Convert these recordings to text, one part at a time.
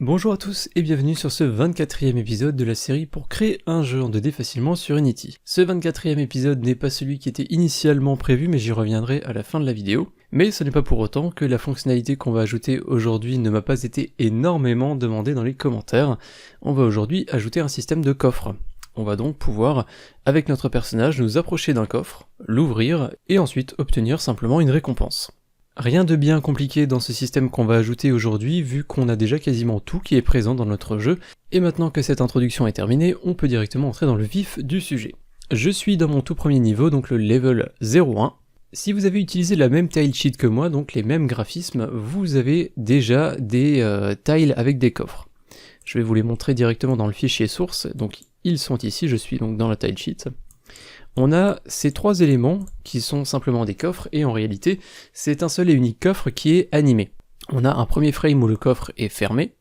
Bonjour à tous et bienvenue sur ce 24e épisode de la série pour créer un jeu en 2D facilement sur Unity. Ce 24e épisode n'est pas celui qui était initialement prévu, mais j'y reviendrai à la fin de la vidéo. Mais ce n'est pas pour autant que la fonctionnalité qu'on va ajouter aujourd'hui ne m'a pas été énormément demandée dans les commentaires. On va aujourd'hui ajouter un système de coffre. On va donc pouvoir, avec notre personnage, nous approcher d'un coffre, l'ouvrir et ensuite obtenir simplement une récompense. Rien de bien compliqué dans ce système qu'on va ajouter aujourd'hui, vu qu'on a déjà quasiment tout qui est présent dans notre jeu, et maintenant que cette introduction est terminée, on peut directement entrer dans le vif du sujet. Je suis dans mon tout premier niveau, donc le level 01. Si vous avez utilisé la même tile sheet que moi, donc les mêmes graphismes, vous avez déjà des tiles avec des coffres. Je vais vous les montrer directement dans le fichier source, donc ils sont ici, je suis donc dans la tile sheet. On a ces trois éléments qui sont simplement des coffres, et en réalité, c'est un seul et unique coffre qui est animé. On a un premier frame où le coffre est fermé,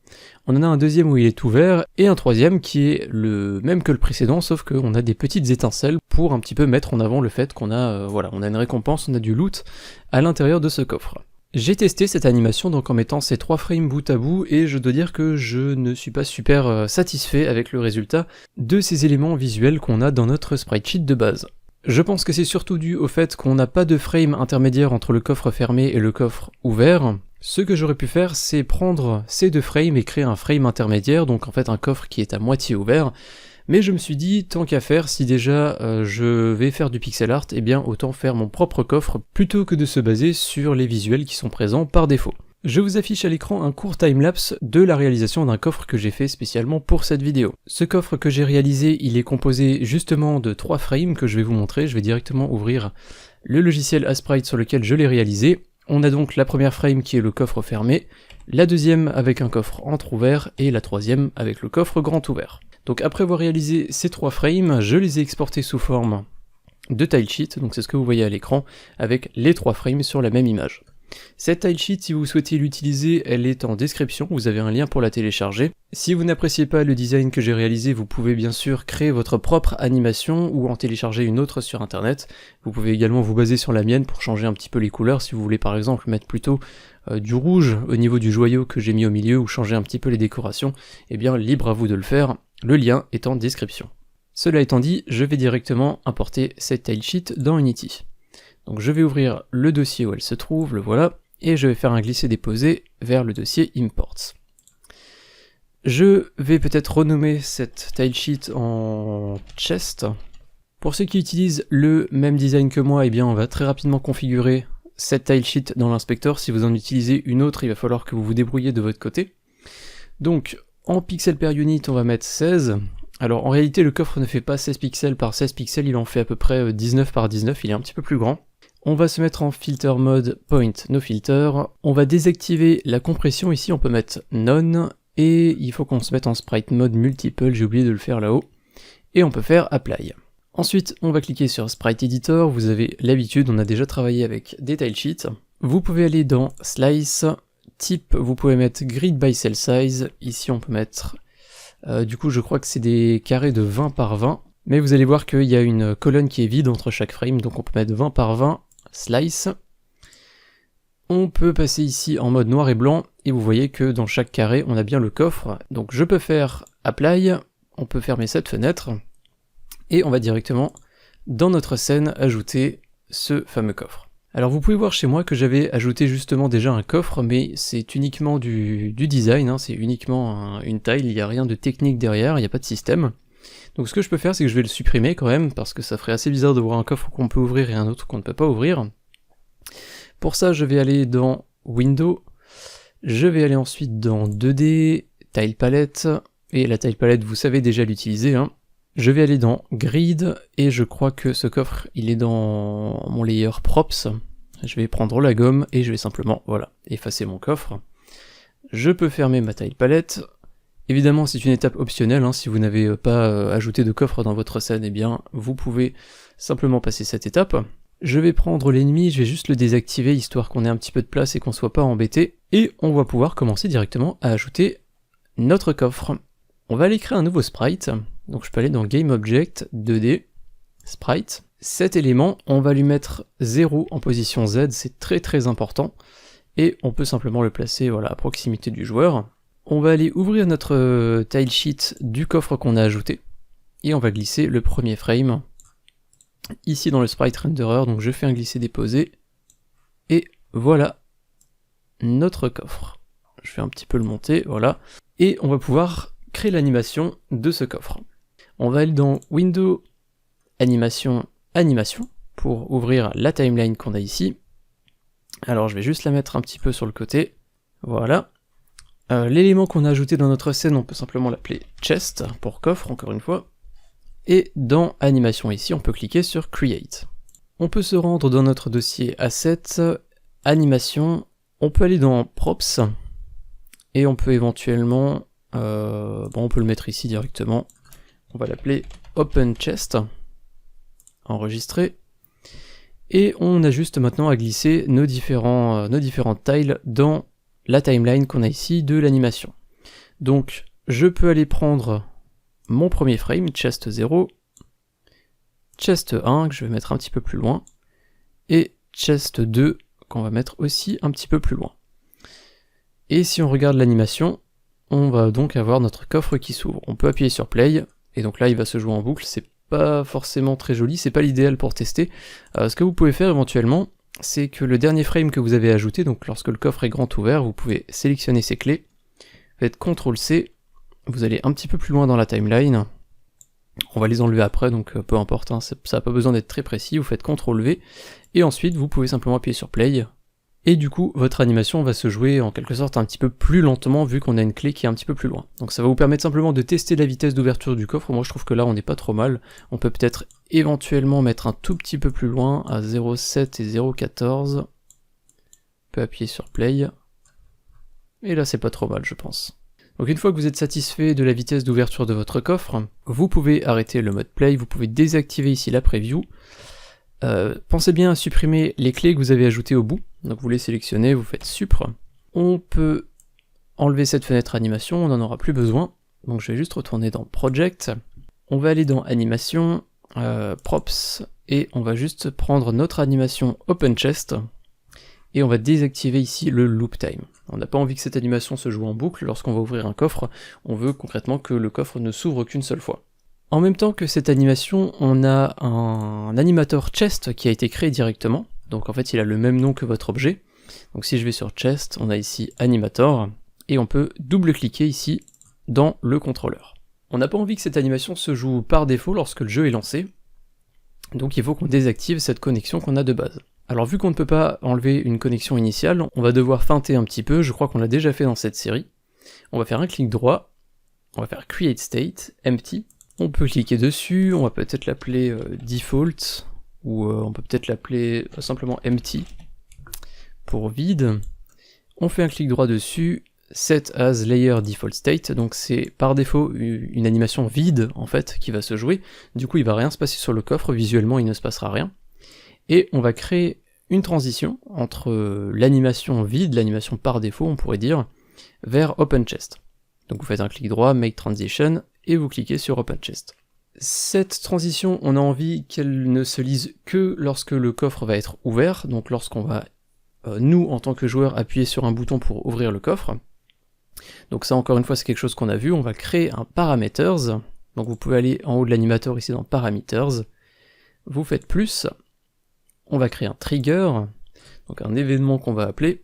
on en a un deuxième où il est ouvert, et un troisième qui est le même que le précédent, sauf qu'on a des petites étincelles pour un petit peu mettre en avant le fait qu'on a, on a une récompense, on a du loot à l'intérieur de ce coffre. J'ai testé cette animation donc en mettant ces trois frames bout à bout, et je dois dire que je ne suis pas super satisfait avec le résultat de ces éléments visuels qu'on a dans notre sprite sheet de base. Je pense que c'est surtout dû au fait qu'on n'a pas de frame intermédiaire entre le coffre fermé et le coffre ouvert. Ce que j'aurais pu faire, c'est prendre ces deux frames et créer un frame intermédiaire, donc en fait un coffre qui est à moitié ouvert. Mais je me suis dit, tant qu'à faire, si déjà je vais faire du pixel art, eh bien autant faire mon propre coffre, plutôt que de se baser sur les visuels qui sont présents par défaut. Je vous affiche à l'écran un court timelapse de la réalisation d'un coffre que j'ai fait spécialement pour cette vidéo. Ce coffre que j'ai réalisé, il est composé justement de 3 frames que je vais vous montrer. Je vais directement ouvrir le logiciel Asprite sur lequel je l'ai réalisé. On a donc la première frame qui est le coffre fermé, la deuxième avec un coffre entrouvert, et la troisième avec le coffre grand ouvert. Donc après avoir réalisé ces 3 frames, je les ai exportés sous forme de tilesheet, donc c'est ce que vous voyez à l'écran, avec les 3 frames sur la même image. Cette tilesheet, si vous souhaitez l'utiliser, elle est en description, vous avez un lien pour la télécharger. Si vous n'appréciez pas le design que j'ai réalisé, vous pouvez bien sûr créer votre propre animation ou en télécharger une autre sur internet. Vous pouvez également vous baser sur la mienne pour changer un petit peu les couleurs, si vous voulez par exemple mettre plutôt du rouge au niveau du joyau que j'ai mis au milieu ou changer un petit peu les décorations, eh bien libre à vous de le faire, le lien est en description. Cela étant dit, je vais directement importer cette tilesheet dans Unity. Donc je vais ouvrir le dossier où elle se trouve, le voilà, et je vais faire un glisser-déposer vers le dossier Imports. Je vais peut-être renommer cette tilesheet en chest. Pour ceux qui utilisent le même design que moi, eh bien on va très rapidement configurer cette tilesheet dans l'inspecteur. Si vous en utilisez une autre, il va falloir que vous vous débrouillez de votre côté. Donc en pixels per unit, on va mettre 16. Alors en réalité, le coffre ne fait pas 16 pixels par 16 pixels, il en fait à peu près 19 par 19, il est un petit peu plus grand. On va se mettre en filter mode point no filter, on va désactiver la compression, ici on peut mettre none, et il faut qu'on se mette en sprite mode multiple, j'ai oublié de le faire là-haut, et on peut faire apply. Ensuite on va cliquer sur sprite editor, vous avez l'habitude, on a déjà travaillé avec des tilesheets. Vous pouvez aller dans slice, type, vous pouvez mettre grid by cell size, ici on peut mettre, du coup je crois que c'est des carrés de 20 par 20, mais vous allez voir qu'il y a une colonne qui est vide entre chaque frame, donc on peut mettre 20 par 20, slice. On peut passer ici en mode noir et blanc, et vous voyez que dans chaque carré, on a bien le coffre. Donc je peux faire apply, on peut fermer cette fenêtre, et on va directement, dans notre scène, ajouter ce fameux coffre. Alors vous pouvez voir chez moi que j'avais ajouté justement déjà un coffre, mais c'est uniquement du design, hein, c'est uniquement une tile, il n'y a rien de technique derrière, il n'y a pas de système. Donc ce que je peux faire, c'est que je vais le supprimer quand même, parce que ça ferait assez bizarre de voir un coffre qu'on peut ouvrir et un autre qu'on ne peut pas ouvrir. Pour ça, je vais aller dans Window, je vais aller ensuite dans 2D, Tile Palette, et la Tile Palette, vous savez déjà l'utiliser, hein. Je vais aller dans Grid, et je crois que ce coffre, il est dans mon layer Props. Je vais prendre la gomme, et je vais simplement, voilà, effacer mon coffre. Je peux fermer ma Tile Palette. Évidemment, c'est une étape optionnelle, hein. Si vous n'avez pas ajouté de coffre dans votre scène, eh bien, vous pouvez simplement passer cette étape. Je vais prendre l'ennemi, je vais juste le désactiver, histoire qu'on ait un petit peu de place et qu'on soit pas embêté, et on va pouvoir commencer directement à ajouter notre coffre. On va aller créer un nouveau sprite, donc je peux aller dans Game Object, 2D, Sprite. Cet élément, on va lui mettre 0 en position Z, c'est très important, et on peut simplement le placer voilà, à proximité du joueur. On va aller ouvrir notre tilesheet du coffre qu'on a ajouté, et on va glisser le premier frame ici dans le sprite renderer, donc je fais un glisser-déposer, et voilà notre coffre. Je vais un petit peu le monter, voilà, et on va pouvoir créer l'animation de ce coffre. On va aller dans Window, Animation, Animation, pour ouvrir la timeline qu'on a ici. Alors je vais juste la mettre un petit peu sur le côté, voilà. L'élément qu'on a ajouté dans notre scène, on peut simplement l'appeler chest, pour coffre encore une fois. Et dans animation ici, on peut cliquer sur create. On peut se rendre dans notre dossier assets, animation, on peut aller dans props, et on peut éventuellement, on peut le mettre ici directement, on va l'appeler open chest, enregistrer, et on a juste maintenant à glisser nos différentes tiles dans la timeline qu'on a ici de l'animation. Donc je peux aller prendre mon premier frame, chest 0, chest 1, que je vais mettre un petit peu plus loin, et chest 2, qu'on va mettre aussi un petit peu plus loin. Et si on regarde l'animation, on va donc avoir notre coffre qui s'ouvre. On peut appuyer sur play, et donc là il va se jouer en boucle, c'est pas forcément très joli, c'est pas l'idéal pour tester. Ce que vous pouvez faire éventuellement, c'est que le dernier frame que vous avez ajouté, donc lorsque le coffre est grand ouvert, vous pouvez sélectionner ces clés, faites CTRL-C, vous allez un petit peu plus loin dans la timeline, on va les enlever après, donc peu importe, hein, ça n'a pas besoin d'être très précis, vous faites CTRL-V, et ensuite vous pouvez simplement appuyer sur Play, et du coup votre animation va se jouer en quelque sorte un petit peu plus lentement vu qu'on a une clé qui est un petit peu plus loin. Donc ça va vous permettre simplement de tester la vitesse d'ouverture du coffre. Moi je trouve que là on n'est pas trop mal, on peut peut-être éventuellement mettre un tout petit peu plus loin à 0,7 et 0,14, on peut appuyer sur Play, et là c'est pas trop mal je pense. Donc une fois que vous êtes satisfait de la vitesse d'ouverture de votre coffre, vous pouvez arrêter le mode play, vous pouvez désactiver ici la preview. Pensez bien à supprimer les clés que vous avez ajoutées au bout, donc vous les sélectionnez, vous faites supr. On peut enlever cette fenêtre animation, on n'en aura plus besoin, donc je vais juste retourner dans Project. On va aller dans Animation, Props, et on va juste prendre notre animation Open Chest, et on va désactiver ici le Loop Time. On n'a pas envie que cette animation se joue en boucle lorsqu'on va ouvrir un coffre, on veut concrètement que le coffre ne s'ouvre qu'une seule fois. En même temps que cette animation, on a un animator chest qui a été créé directement, donc en fait il a le même nom que votre objet. Donc si je vais sur chest, on a ici animator, et on peut double-cliquer ici dans le contrôleur. On n'a pas envie que cette animation se joue par défaut lorsque le jeu est lancé, donc il faut qu'on désactive cette connexion qu'on a de base. Alors vu qu'on ne peut pas enlever une connexion initiale, on va devoir feinter un petit peu, je crois qu'on l'a déjà fait dans cette série. On va faire un clic droit, on va faire Create State, Empty, on peut cliquer dessus, on va peut-être l'appeler Default, ou on peut peut-être l'appeler simplement Empty, pour vide. On fait un clic droit dessus, Set as Layer Default State, donc c'est par défaut une animation vide en fait qui va se jouer, du coup il va rien se passer sur le coffre, visuellement il ne se passera rien. Et on va créer une transition entre l'animation vide, l'animation par défaut on pourrait dire, vers Open Chest. Donc vous faites un clic droit, Make Transition, et vous cliquez sur Open Chest. Cette transition, on a envie qu'elle ne se lise que lorsque le coffre va être ouvert, donc lorsqu'on va, nous en tant que joueurs, appuyer sur un bouton pour ouvrir le coffre. Donc ça encore une fois c'est quelque chose qu'on a vu, on va créer un Parameters, donc vous pouvez aller en haut de l'animateur ici dans Parameters, vous faites plus, on va créer un trigger, donc un événement qu'on va appeler,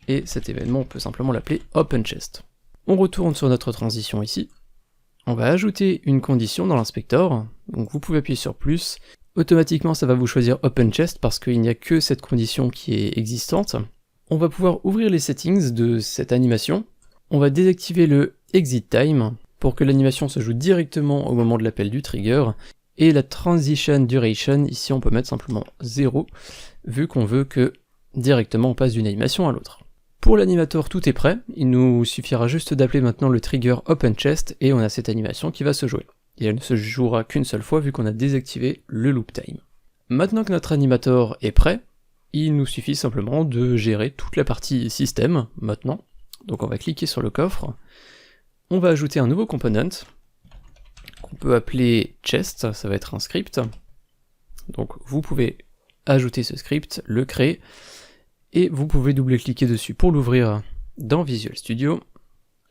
et cet événement on peut simplement l'appeler Open Chest. On retourne sur notre transition ici, on va ajouter une condition dans l'inspecteur, donc vous pouvez appuyer sur plus, automatiquement ça va vous choisir Open Chest parce qu'il n'y a que cette condition qui est existante. On va pouvoir ouvrir les settings de cette animation, on va désactiver le Exit Time pour que l'animation se joue directement au moment de l'appel du trigger, et la Transition Duration, ici on peut mettre simplement 0, vu qu'on veut que directement on passe d'une animation à l'autre. Pour l'animateur tout est prêt, il nous suffira juste d'appeler maintenant le trigger Open Chest, et on a cette animation qui va se jouer. Et elle ne se jouera qu'une seule fois vu qu'on a désactivé le Loop Time. Maintenant que notre animateur est prêt, il nous suffit simplement de gérer toute la partie système, maintenant. Donc on va cliquer sur le coffre, on va ajouter un nouveau component, qu'on peut appeler chest, ça va être un script. Donc vous pouvez ajouter ce script, le créer, et vous pouvez double-cliquer dessus pour l'ouvrir dans Visual Studio.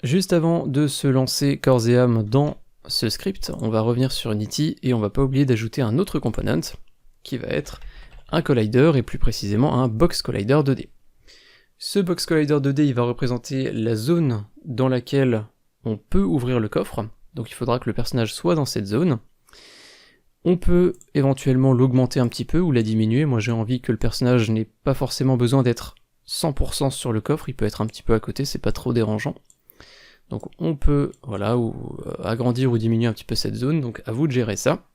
Juste avant de se lancer corps et âme dans ce script, on va revenir sur Unity et on va pas oublier d'ajouter un autre component qui va être un collider et plus précisément un box collider 2D. Ce box collider 2D il va représenter la zone dans laquelle on peut ouvrir le coffre, donc il faudra que le personnage soit dans cette zone. On peut éventuellement l'augmenter un petit peu ou la diminuer, moi j'ai envie que le personnage n'ait pas forcément besoin d'être 100% sur le coffre, il peut être un petit peu à côté, c'est pas trop dérangeant. Donc on peut, voilà, agrandir ou diminuer un petit peu cette zone, donc à vous de gérer ça.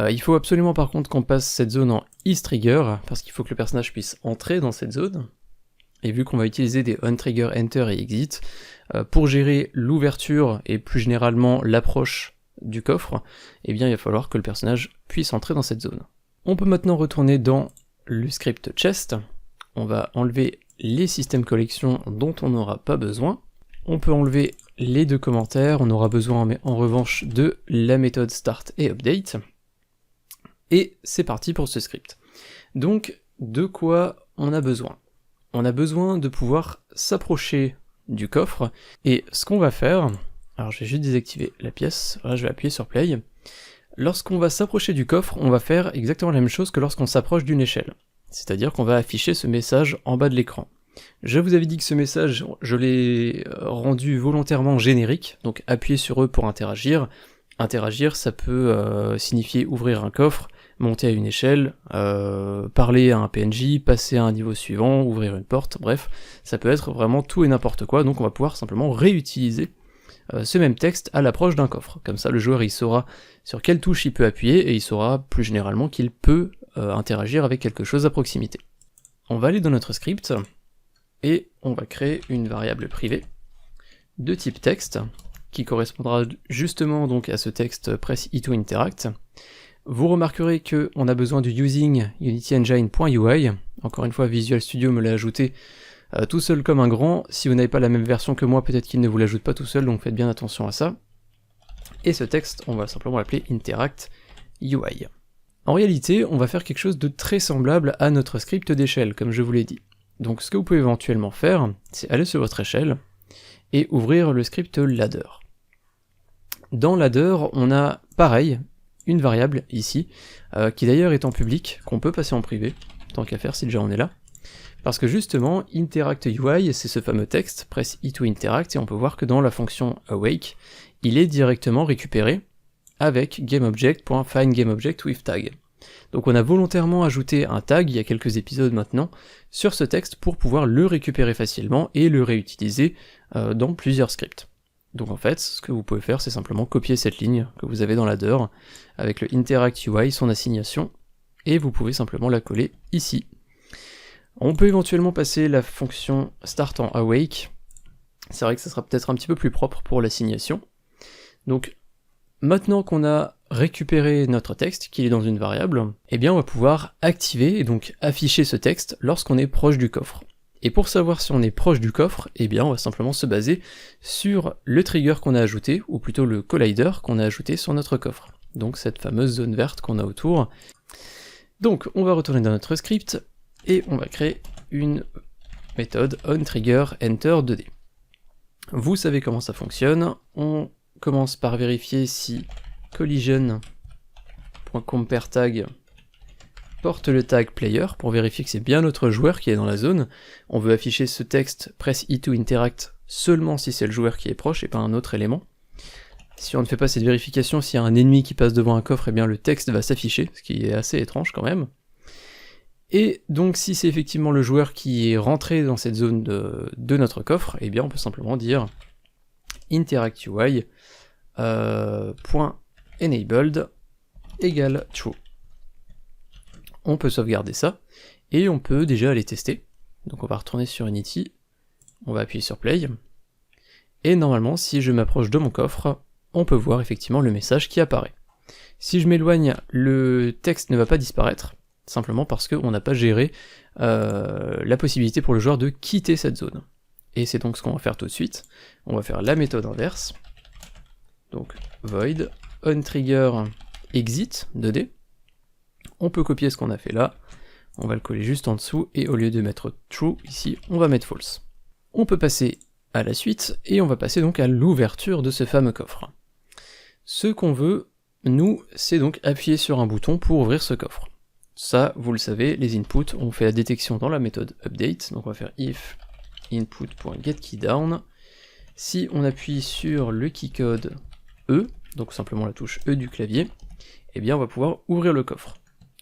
Il faut absolument par contre qu'on passe cette zone en isTrigger, parce qu'il faut que le personnage puisse entrer dans cette zone. Et vu qu'on va utiliser des onTrigger, enter et exit, pour gérer l'ouverture et plus généralement l'approche du coffre, eh bien il va falloir que le personnage puisse entrer dans cette zone. On peut maintenant retourner dans le script chest, on va enlever les systèmes collections dont on n'aura pas besoin, on peut enlever les deux commentaires, on aura besoin en revanche de la méthode start et update, et c'est parti pour ce script. Donc de quoi on a besoin? On a besoin de pouvoir s'approcher du coffre, et ce qu'on va faire, alors je vais juste désactiver la pièce, là je vais appuyer sur play, lorsqu'on va s'approcher du coffre, on va faire exactement la même chose que lorsqu'on s'approche d'une échelle, c'est-à-dire qu'on va afficher ce message en bas de l'écran. Je vous avais dit que ce message, je l'ai rendu volontairement générique, donc appuyez sur eux pour interagir. Interagir, ça peut signifier ouvrir un coffre, monter à une échelle, parler à un PNJ, passer à un niveau suivant, ouvrir une porte, bref, ça peut être vraiment tout et n'importe quoi, donc on va pouvoir simplement réutiliser ce même texte à l'approche d'un coffre. Comme ça, le joueur il saura sur quelle touche il peut appuyer, et il saura plus généralement qu'il peut interagir avec quelque chose à proximité. On va aller dans notre script, et on va créer une variable privée de type texte, qui correspondra justement donc à ce texte press i to interact. Vous remarquerez qu'on a besoin du using unityengine.ui, encore une fois Visual Studio me l'a ajouté tout seul comme un grand, si vous n'avez pas la même version que moi, peut-être qu'il ne vous l'ajoute pas tout seul, donc faites bien attention à ça. Et ce texte, on va simplement l'appeler interact UI. En réalité, on va faire quelque chose de très semblable à notre script d'échelle, comme je vous l'ai dit. Donc ce que vous pouvez éventuellement faire, c'est aller sur votre échelle et ouvrir le script ladder. Dans ladder, on a pareil, une variable ici, qui d'ailleurs est en public, qu'on peut passer en privé, tant qu'à faire si déjà on est là, parce que justement, interact UI, c'est ce fameux texte, press i to interact, et on peut voir que dans la fonction awake, il est directement récupéré avec GameObject.findGameObject Donc on a volontairement ajouté un tag, il y a quelques épisodes maintenant, sur ce texte pour pouvoir le récupérer facilement et le réutiliser dans plusieurs scripts. Donc en fait, ce que vous pouvez faire, c'est simplement copier cette ligne que vous avez dans l'adder, avec le interact UI, son assignation, et vous pouvez simplement la coller ici. On peut éventuellement passer la fonction start en awake, c'est vrai que ça sera peut-être un petit peu plus propre pour l'assignation. Donc maintenant qu'on a récupéré notre texte, qu'il est dans une variable, eh bien on va pouvoir activer et donc afficher ce texte lorsqu'on est proche du coffre. Et pour savoir si on est proche du coffre, eh bien on va simplement se baser sur le trigger qu'on a ajouté, ou plutôt le collider qu'on a ajouté sur notre coffre. Donc cette fameuse zone verte qu'on a autour. Donc on va retourner dans notre script, et on va créer une méthode onTriggerEnter2D. Vous savez comment ça fonctionne, on commence par vérifier si collision.compareTag porte le tag player pour vérifier que c'est bien notre joueur qui est dans la zone. On veut afficher ce texte press i to interact seulement si c'est le joueur qui est proche et pas un autre élément. Si on ne fait pas cette vérification, s'il y a un ennemi qui passe devant un coffre, eh bien le texte va s'afficher, ce qui est assez étrange quand même. Et donc si c'est effectivement le joueur qui est rentré dans cette zone de notre coffre, eh bien on peut simplement dire interactUI .enabled égale true. On peut sauvegarder ça, et on peut déjà aller tester. Donc on va retourner sur Unity, on va appuyer sur play, et normalement si je m'approche de mon coffre, on peut voir effectivement le message qui apparaît. Si je m'éloigne, le texte ne va pas disparaître, simplement parce qu'on n'a pas géré la possibilité pour le joueur de quitter cette zone. Et c'est donc ce qu'on va faire tout de suite. On va faire la méthode inverse, donc void onTriggerExit 2D. On peut copier ce qu'on a fait là, on va le coller juste en dessous, et au lieu de mettre true ici, on va mettre false. On peut passer à la suite, et on va passer donc à l'ouverture de ce fameux coffre. Ce qu'on veut, nous, c'est donc appuyer sur un bouton pour ouvrir ce coffre. Ça, vous le savez, les inputs, on fait la détection dans la méthode update, donc on va faire if input.getKeyDown. Si on appuie sur le keycode E, donc simplement la touche E du clavier, eh bien on va pouvoir ouvrir le coffre.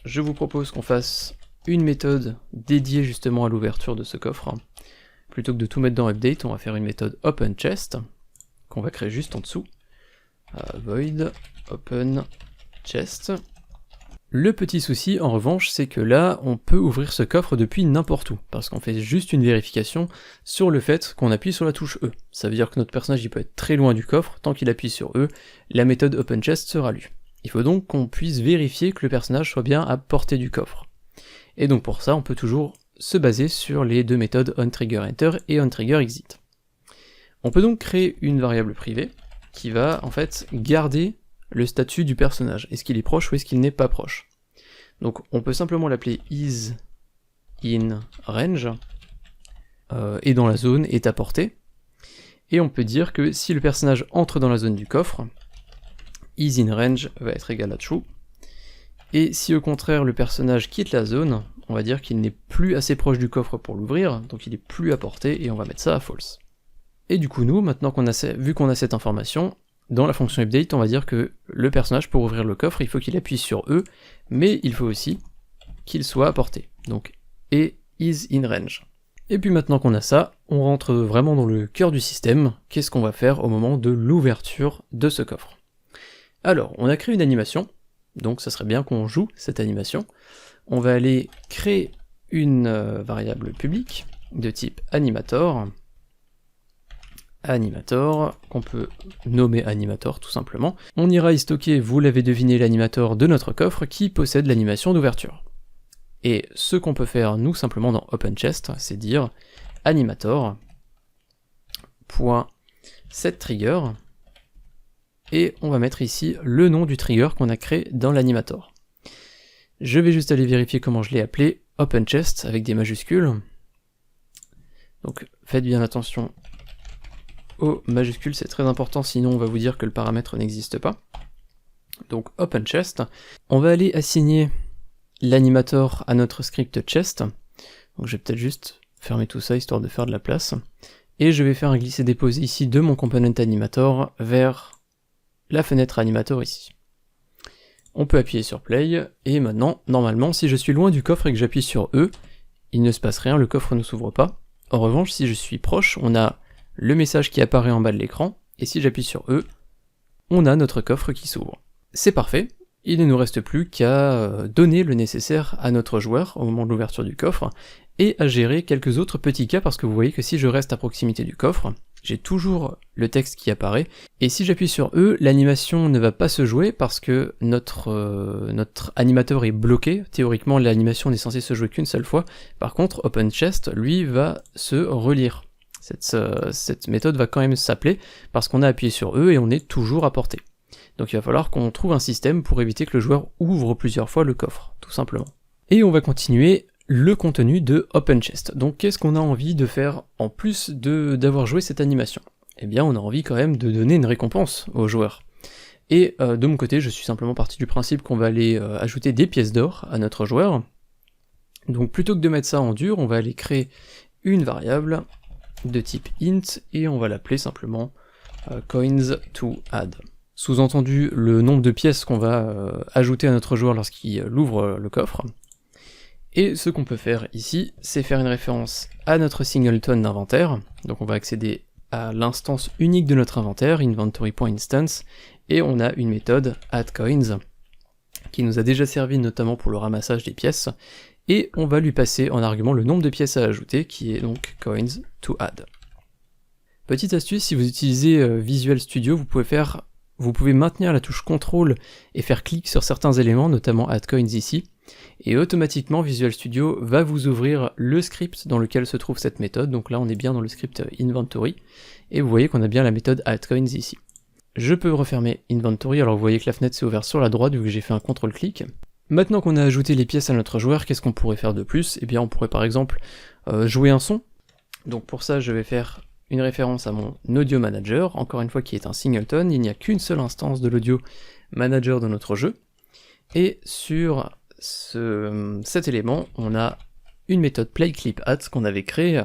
Je vous propose qu'on fasse une méthode dédiée justement à l'ouverture de ce coffre. Plutôt que de tout mettre dans update, on va faire une méthode openChest, qu'on va créer juste en dessous. Void openChest. Le petit souci, en revanche, c'est que là, on peut ouvrir ce coffre depuis n'importe où, parce qu'on fait juste une vérification sur le fait qu'on appuie sur la touche E. Ça veut dire que notre personnage il peut être très loin du coffre, tant qu'il appuie sur E, la méthode openChest sera lue. Il faut donc qu'on puisse vérifier que le personnage soit bien à portée du coffre. Et donc pour ça, on peut toujours se baser sur les deux méthodes onTriggerEnter et onTriggerExit. On peut donc créer une variable privée qui va en fait garder le statut du personnage, est-ce qu'il est proche ou est-ce qu'il n'est pas proche. Donc on peut simplement l'appeler isInRange, et dans la zone est à portée, et on peut dire que si le personnage entre dans la zone du coffre, isInRange va être égal à true, et si au contraire le personnage quitte la zone, on va dire qu'il n'est plus assez proche du coffre pour l'ouvrir, donc il est plus à portée, et on va mettre ça à false. Et du coup nous, maintenant vu qu'on a cette information, dans la fonction update, on va dire que le personnage, pour ouvrir le coffre, il faut qu'il appuie sur E, mais il faut aussi qu'il soit à portée. Donc, et isInRange. Et puis maintenant qu'on a ça, on rentre vraiment dans le cœur du système. Qu'est-ce qu'on va faire au moment de l'ouverture de ce coffre? Alors, on a créé une animation, donc ça serait bien qu'on joue cette animation. On va aller créer une variable publique de type animator, qu'on peut nommer animator tout simplement. On ira y stocker, vous l'avez deviné, l'animator de notre coffre qui possède l'animation d'ouverture. Et ce qu'on peut faire nous simplement dans openChest, c'est dire animator.setTrigger, et on va mettre ici le nom du trigger qu'on a créé dans l'animator. Je vais juste aller vérifier comment je l'ai appelé, openChest avec des majuscules. Donc faites bien attention aux majuscules, c'est très important, sinon on va vous dire que le paramètre n'existe pas. Donc openChest, on va aller assigner l'animator à notre script chest. Donc je vais peut-être juste fermer tout ça histoire de faire de la place. Et je vais faire un glisser-déposer ici de mon component animator vers la fenêtre animator ici. On peut appuyer sur play, et maintenant, normalement, si je suis loin du coffre et que j'appuie sur E, il ne se passe rien, le coffre ne s'ouvre pas. En revanche, si je suis proche, on a le message qui apparaît en bas de l'écran, et si j'appuie sur E, on a notre coffre qui s'ouvre. C'est parfait, il ne nous reste plus qu'à donner le nécessaire à notre joueur au moment de l'ouverture du coffre, et à gérer quelques autres petits cas, parce que vous voyez que si je reste à proximité du coffre, j'ai toujours le texte qui apparaît, et si j'appuie sur E, l'animation ne va pas se jouer parce que notre animateur est bloqué. Théoriquement, l'animation n'est censée se jouer qu'une seule fois. Par contre, openChest, lui, va se relire. Cette méthode va quand même s'appeler parce qu'on a appuyé sur E et on est toujours à portée. Donc il va falloir qu'on trouve un système pour éviter que le joueur ouvre plusieurs fois le coffre, tout simplement. Et on va continuer le contenu de openChest. Donc qu'est-ce qu'on a envie de faire en plus d'avoir joué cette animation? Eh bien on a envie quand même de donner une récompense aux joueurs. Et de mon côté, je suis simplement parti du principe qu'on va aller ajouter des pièces d'or à notre joueur. Donc plutôt que de mettre ça en dur, on va aller créer une variable de type int, et on va l'appeler simplement coins2add. Sous-entendu, le nombre de pièces qu'on va ajouter à notre joueur lorsqu'il ouvre le coffre. Et ce qu'on peut faire ici, c'est faire une référence à notre singleton d'inventaire. Donc on va accéder à l'instance unique de notre inventaire, inventory.instance, et on a une méthode addCoins, qui nous a déjà servi notamment pour le ramassage des pièces, et on va lui passer en argument le nombre de pièces à ajouter, qui est donc coins2add. Petite astuce, si vous utilisez Visual Studio, vous pouvez maintenir la touche CTRL et faire clic sur certains éléments, notamment addCoins ici, et automatiquement Visual Studio va vous ouvrir le script dans lequel se trouve cette méthode. Donc là on est bien dans le script inventory, et vous voyez qu'on a bien la méthode addCoins ici. Je peux refermer inventory, alors vous voyez que la fenêtre s'est ouverte sur la droite vu que j'ai fait un CTRL-clic. Maintenant qu'on a ajouté les pièces à notre joueur, qu'est-ce qu'on pourrait faire de plus? Eh bien on pourrait par exemple jouer un son. Donc pour ça je vais faire une référence à mon audio manager, encore une fois qui est un singleton, il n'y a qu'une seule instance de l'audio manager dans notre jeu, et sur cet élément, on a une méthode playClipAt qu'on avait créée,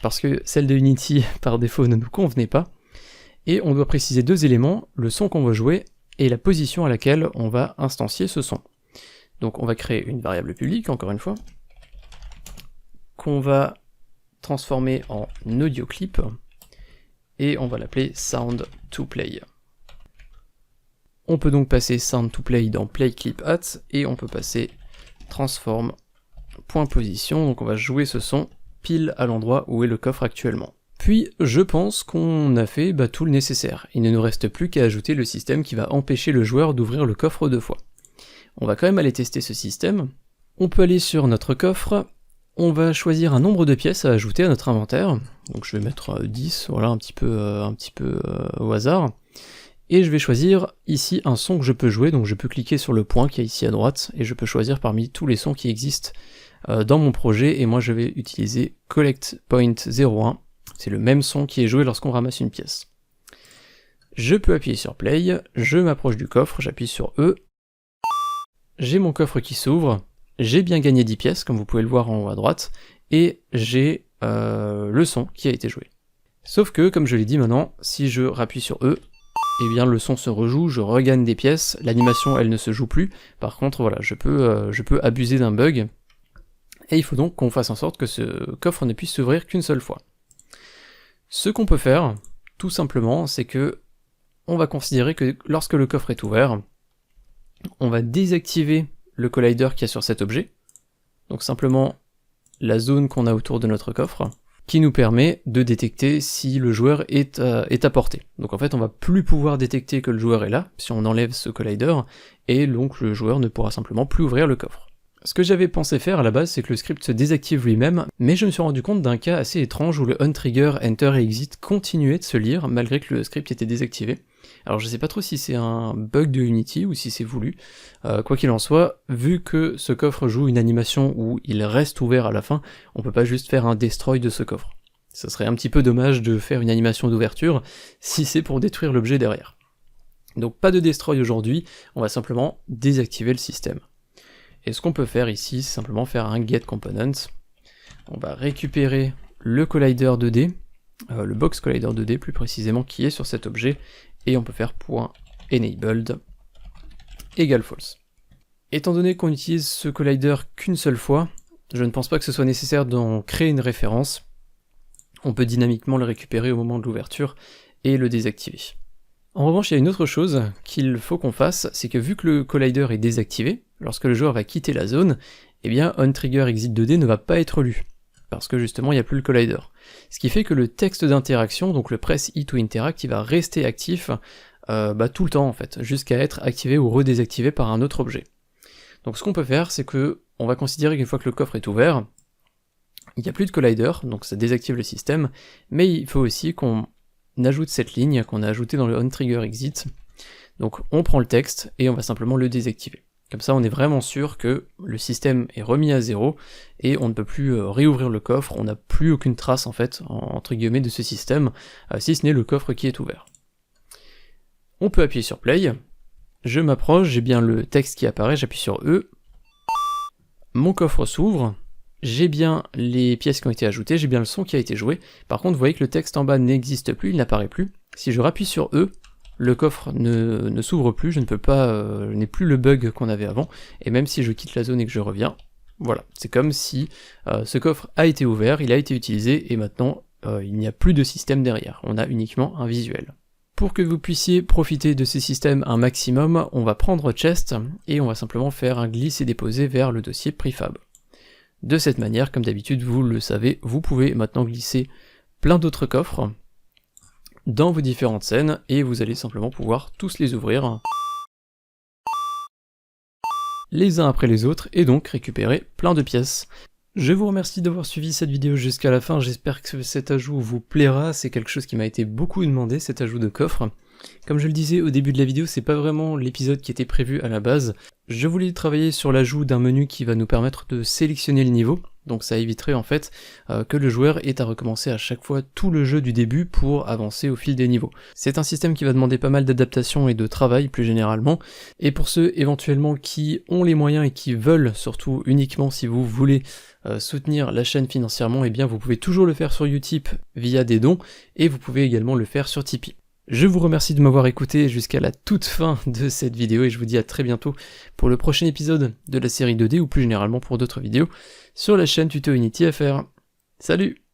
parce que celle de Unity par défaut ne nous convenait pas, et on doit préciser deux éléments, le son qu'on va jouer, et la position à laquelle on va instancier ce son. Donc on va créer une variable publique, encore une fois, qu'on va transformer en audio clip, et on va l'appeler sound2play. On peut donc passer sound2play dans playClipAt, et on peut passer transform.position, donc on va jouer ce son pile à l'endroit où est le coffre actuellement. Puis je pense qu'on a fait tout le nécessaire, il ne nous reste plus qu'à ajouter le système qui va empêcher le joueur d'ouvrir le coffre deux fois. On va quand même aller tester ce système. On peut aller sur notre coffre, on va choisir un nombre de pièces à ajouter à notre inventaire, donc je vais mettre 10, voilà, un petit peu au hasard, et je vais choisir ici un son que je peux jouer, donc je peux cliquer sur le point qui est ici à droite, et je peux choisir parmi tous les sons qui existent dans mon projet, et moi je vais utiliser Collect Point 01, c'est le même son qui est joué lorsqu'on ramasse une pièce. Je peux appuyer sur Play, je m'approche du coffre, j'appuie sur E, j'ai mon coffre qui s'ouvre, j'ai bien gagné 10 pièces, comme vous pouvez le voir en haut à droite, et j'ai le son qui a été joué. Sauf que, comme je l'ai dit maintenant, si je rappuie sur E, eh bien le son se rejoue, je regagne des pièces, l'animation elle ne se joue plus, par contre voilà, je peux abuser d'un bug, et il faut donc qu'on fasse en sorte que ce coffre ne puisse s'ouvrir qu'une seule fois. Ce qu'on peut faire, tout simplement, c'est que on va considérer que lorsque le coffre est ouvert, on va désactiver le collider qu'il y a sur cet objet, donc simplement la zone qu'on a autour de notre coffre, qui nous permet de détecter si le joueur est à portée. Donc en fait on va plus pouvoir détecter que le joueur est là, si on enlève ce collider, et donc le joueur ne pourra simplement plus ouvrir le coffre. Ce que j'avais pensé faire à la base, c'est que le script se désactive lui-même, mais je me suis rendu compte d'un cas assez étrange où le onTrigger, enter et exit continuait de se lire, malgré que le script était désactivé. Alors je sais pas trop si c'est un bug de Unity ou si c'est voulu, quoi qu'il en soit, vu que ce coffre joue une animation où il reste ouvert à la fin, on peut pas juste faire un destroy de ce coffre. Ce serait un petit peu dommage de faire une animation d'ouverture si c'est pour détruire l'objet derrière. Donc pas de destroy aujourd'hui, on va simplement désactiver le système. Et ce qu'on peut faire ici, c'est simplement faire un getComponent. On va récupérer le collider 2D, le box collider 2D plus précisément, qui est sur cet objet, et on peut faire .enabled égale false. Étant donné qu'on utilise ce collider qu'une seule fois, je ne pense pas que ce soit nécessaire d'en créer une référence. On peut dynamiquement le récupérer au moment de l'ouverture et le désactiver. En revanche, il y a une autre chose qu'il faut qu'on fasse, c'est que vu que le collider est désactivé, lorsque le joueur va quitter la zone, eh bien onTrigger exit 2D ne va pas être lu, parce que justement il n'y a plus le collider. Ce qui fait que le texte d'interaction, donc le press I to interact, il va rester actif tout le temps en fait, jusqu'à être activé ou redésactivé par un autre objet. Donc ce qu'on peut faire, c'est que on va considérer qu'une fois que le coffre est ouvert, il n'y a plus de collider, donc ça désactive le système, mais il faut aussi qu'on ajoute cette ligne qu'on a ajoutée dans le onTrigger exit. Donc on prend le texte et on va simplement le désactiver. Comme ça on est vraiment sûr que le système est remis à zéro et on ne peut plus réouvrir le coffre, on n'a plus aucune trace en fait, entre guillemets, de ce système, si ce n'est le coffre qui est ouvert. On peut appuyer sur play, je m'approche, j'ai bien le texte qui apparaît, j'appuie sur E, mon coffre s'ouvre, j'ai bien les pièces qui ont été ajoutées, j'ai bien le son qui a été joué. Par contre, vous voyez que le texte en bas n'existe plus, il n'apparaît plus. Si je rappuie sur E, le coffre ne s'ouvre plus, je n'ai plus le bug qu'on avait avant, et même si je quitte la zone et que je reviens, voilà, c'est comme si ce coffre a été ouvert, il a été utilisé, et maintenant il n'y a plus de système derrière, on a uniquement un visuel. Pour que vous puissiez profiter de ces systèmes un maximum, on va prendre Chest, et on va simplement faire un glisse et déposer vers le dossier prefab. De cette manière, comme d'habitude, vous le savez, vous pouvez maintenant glisser plein d'autres coffres dans vos différentes scènes, et vous allez simplement pouvoir tous les ouvrir les uns après les autres, et donc récupérer plein de pièces. Je vous remercie d'avoir suivi cette vidéo jusqu'à la fin, j'espère que cet ajout vous plaira, c'est quelque chose qui m'a été beaucoup demandé, cet ajout de coffre. Comme je le disais au début de la vidéo, c'est pas vraiment l'épisode qui était prévu à la base. Je voulais travailler sur l'ajout d'un menu qui va nous permettre de sélectionner le niveau, donc ça éviterait en fait que le joueur ait à recommencer à chaque fois tout le jeu du début pour avancer au fil des niveaux. C'est un système qui va demander pas mal d'adaptation et de travail plus généralement, et pour ceux éventuellement qui ont les moyens et qui veulent, surtout uniquement si vous voulez soutenir la chaîne financièrement, eh bien vous pouvez toujours le faire sur Utip via des dons, et vous pouvez également le faire sur Tipeee. Je vous remercie de m'avoir écouté jusqu'à la toute fin de cette vidéo et je vous dis à très bientôt pour le prochain épisode de la série 2D ou plus généralement pour d'autres vidéos sur la chaîne Tuto Unity FR. Salut!